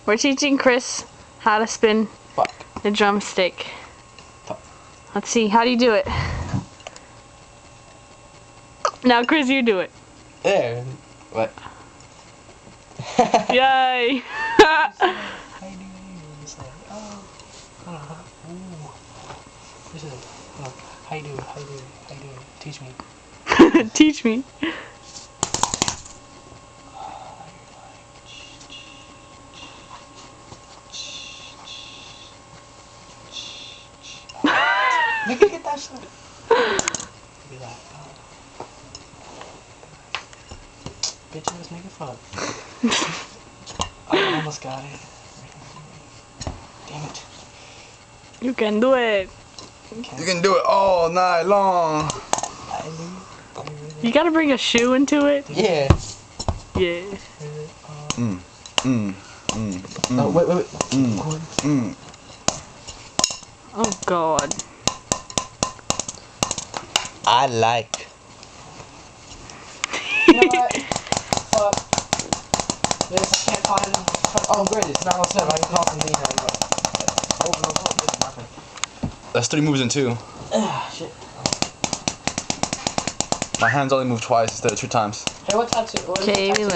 We're teaching Chris how to spin Fuck. the drumstick. Fuck. Let's see, how do you do it? Now, Chris, you do it. There. What? Yay! How do you just like, oh, ooh. This is look. How you do? How you do? How you do? Teach me. Teach me. Nigga, get that shit. Be like, oh. Bitch ass nigga, fuck. I almost got it. Damn it. You can do it. You can do it all night long. You gotta bring a shoe into it. Yeah. Yeah. Oh, wait. Oh God. I like. You know what? Fuck. This, I can't find. Oh, great. It's 907. I can call from Nina. Oh, no. That's 3 moves in 2. Shit. My hands only move twice instead of 2 times. Hey, what tattoo? What is Okay, we tattoo? learned.